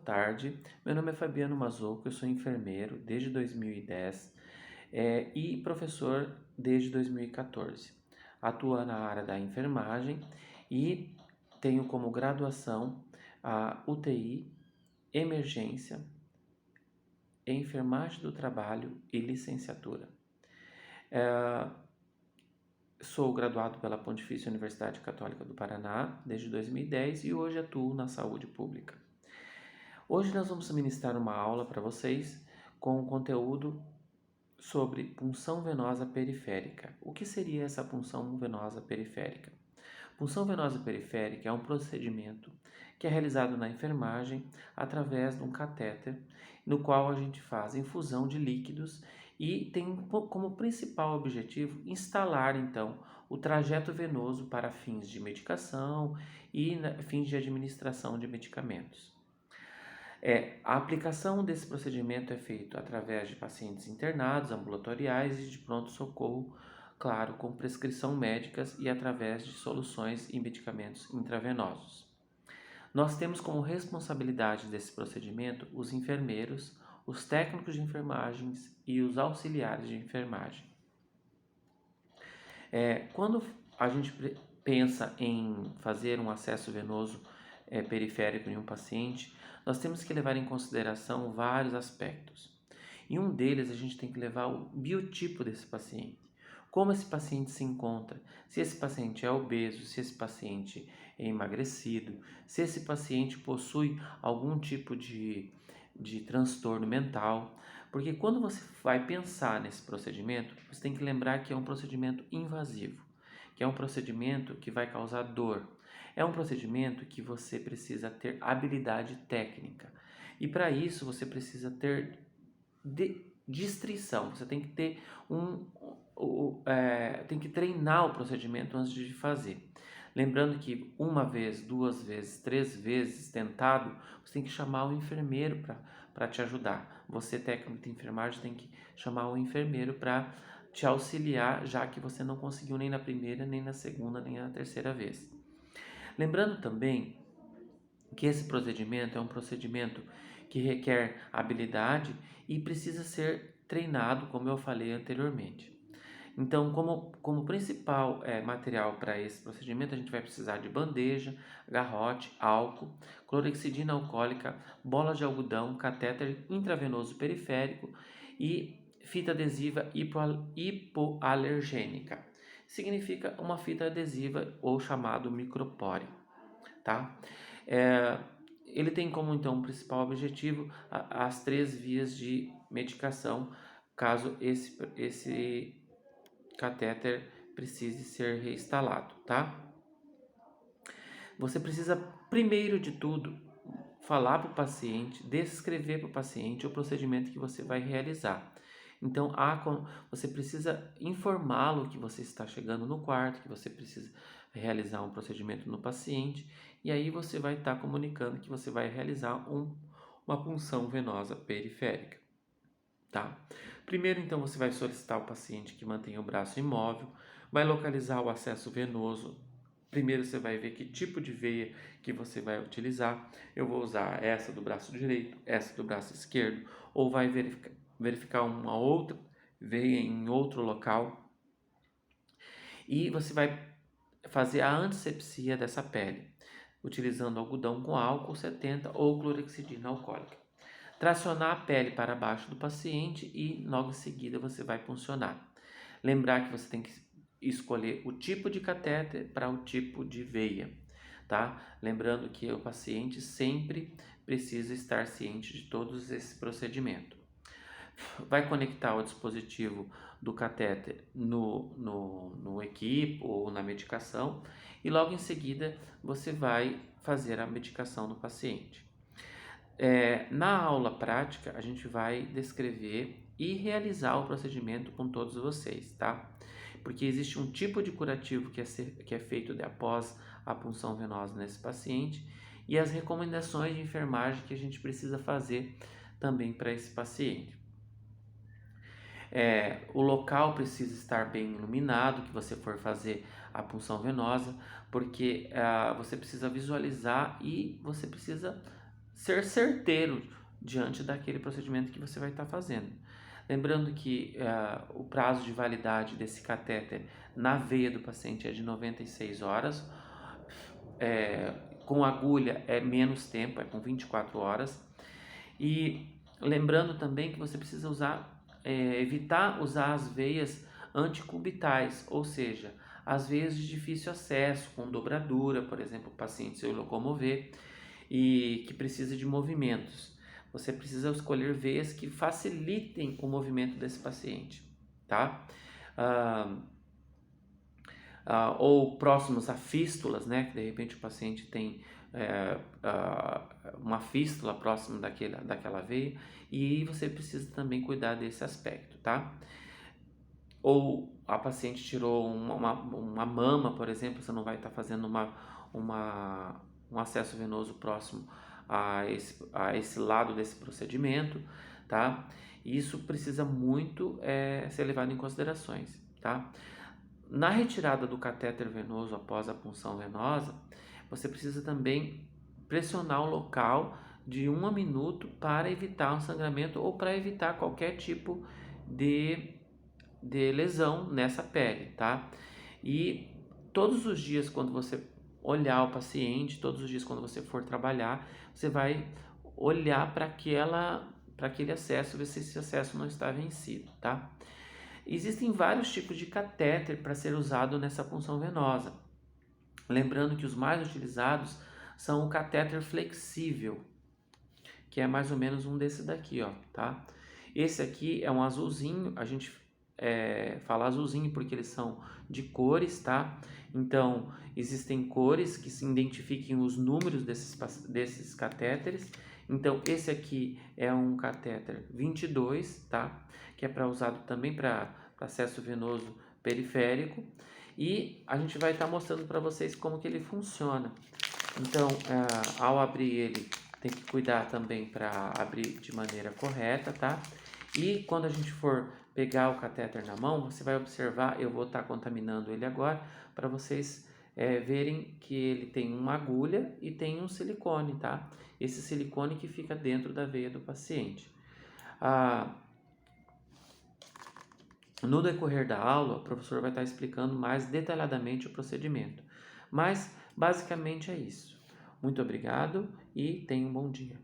tarde. Meu nome é Fabiano Mazocco, eu sou enfermeiro desde 2010 e professor desde 2014. Atuo na área da enfermagem e tenho como graduação a UTI, emergência, enfermagem do trabalho e licenciatura. Sou graduado pela Pontifícia Universidade Católica do Paraná desde 2010 e hoje atuo na saúde pública. Hoje nós vamos ministrar uma aula para vocês com conteúdo sobre punção venosa periférica. O que seria essa punção venosa periférica? Punção venosa periférica é um procedimento que é realizado na enfermagem através de um catéter, no qual a gente faz infusão de líquidos e tem como principal objetivo instalar então o trajeto venoso para fins de medicação e fins de administração de medicamentos. A aplicação desse procedimento é feito através de pacientes internados, ambulatoriais e de pronto-socorro, claro, com prescrição médicas e através de soluções e medicamentos intravenosos. Nós temos como responsabilidade desse procedimento os enfermeiros, os técnicos de enfermagem e os auxiliares de enfermagem. Quando a gente pensa em fazer um acesso venoso periférico em um paciente, nós temos que levar em consideração vários aspectos. E um deles a gente tem que levar o biotipo desse paciente. Como esse paciente se encontra, se esse paciente é obeso, se esse paciente é emagrecido, se esse paciente possui algum tipo de transtorno mental. Porque quando você vai pensar nesse procedimento, você tem que lembrar que é um procedimento invasivo, que é um procedimento que vai causar dor. É um procedimento que você precisa ter habilidade técnica. E para isso você precisa ter distrição. Você tem que ter tem que treinar o procedimento antes de fazer. Lembrando que uma vez, duas vezes, três vezes tentado, você tem que chamar o enfermeiro para te ajudar. Você, técnico de enfermagem, tem que chamar o enfermeiro para te auxiliar, já que você não conseguiu nem na primeira, nem na segunda, nem na terceira vez. Lembrando também que esse procedimento é um procedimento que requer habilidade e precisa ser treinado, como eu falei anteriormente. Então, como principal material para esse procedimento, a gente vai precisar de bandeja, garrote, álcool, clorexidina alcoólica, bola de algodão, catéter intravenoso periférico e fita adesiva hipoalergênica. Significa uma fita adesiva ou chamado micropore, tá? Ele tem como então principal objetivo as três vias de medicação, caso esse catéter precise ser reinstalado, tá? Você precisa, primeiro de tudo, falar para o paciente, descrever para o paciente o procedimento que você vai realizar. Então, você precisa informá-lo que você está chegando no quarto, que você precisa realizar um procedimento no paciente, e aí você vai estar comunicando que você vai realizar uma punção venosa periférica, tá? Primeiro, então, você vai solicitar ao paciente que mantenha o braço imóvel, vai localizar o acesso venoso. Primeiro você vai ver que tipo de veia que você vai utilizar. Eu vou usar essa do braço direito, essa do braço esquerdo, ou vai verificar uma outra veia em outro local. E você vai fazer a antisepsia dessa pele, utilizando algodão com álcool 70 ou clorexidina alcoólica. Tracionar a pele para baixo do paciente e logo em seguida você vai puncionar. Lembrar que você tem que escolher o tipo de catéter para o tipo de veia, tá? Lembrando que o paciente sempre precisa estar ciente de todos esse procedimento. Vai conectar o dispositivo do catéter no equipo ou na medicação e logo em seguida você vai fazer a medicação do paciente. Na aula prática, a gente vai descrever e realizar o procedimento com todos vocês, tá? Porque existe um tipo de curativo que é feito após a punção venosa nesse paciente e as recomendações de enfermagem que a gente precisa fazer também para esse paciente. O local precisa estar bem iluminado que você for fazer a punção venosa, porque você precisa visualizar e você precisa ser certeiro diante daquele procedimento que você vai estar fazendo. Lembrando que o prazo de validade desse catéter na veia do paciente é de 96 horas, com agulha é menos tempo, é com 24 horas. E lembrando também que você precisa evitar usar as veias anticubitais, ou seja, as veias de difícil acesso, com dobradura, por exemplo, o paciente se locomover e que precisa de movimentos. Você precisa escolher veias que facilitem o movimento desse paciente, tá? Ou próximos a fístulas, né? Que de repente o paciente tem uma fístula próximo daquela veia e você precisa também cuidar desse aspecto, tá? Ou a paciente tirou uma mama, por exemplo, você não vai estar fazendo um acesso venoso próximo a esse lado desse procedimento, tá? Isso precisa muito ser levado em considerações, tá? Na retirada do catéter venoso após a punção venosa, você precisa também pressionar o local de 1 minuto para evitar um sangramento ou para evitar qualquer tipo de lesão nessa pele, tá? E todos os dias quando você olhar o paciente, todos os dias quando você for trabalhar, você vai olhar para aquele acesso, ver se esse acesso não está vencido, tá? Existem vários tipos de catéter para ser usado nessa punção venosa. Lembrando que os mais utilizados são o catéter flexível, que é mais ou menos um desse daqui, ó, tá? Esse aqui é um azulzinho, a gente fala azulzinho porque eles são de cores, tá? Então, existem cores que se identifiquem os números desses catéteres. Então, esse aqui é um catéter 22, tá? Que é usado também para acesso venoso periférico. E a gente vai estar mostrando para vocês como que ele funciona. Então, ao abrir ele, tem que cuidar também para abrir de maneira correta, tá? E quando a gente for pegar o catéter na mão, você vai observar, eu vou estar contaminando ele agora, para vocês verem que ele tem uma agulha e tem um silicone, tá? Esse silicone que fica dentro da veia do paciente. No decorrer da aula, o professor vai estar explicando mais detalhadamente o procedimento. Mas, basicamente é isso. Muito obrigado e tenha um bom dia.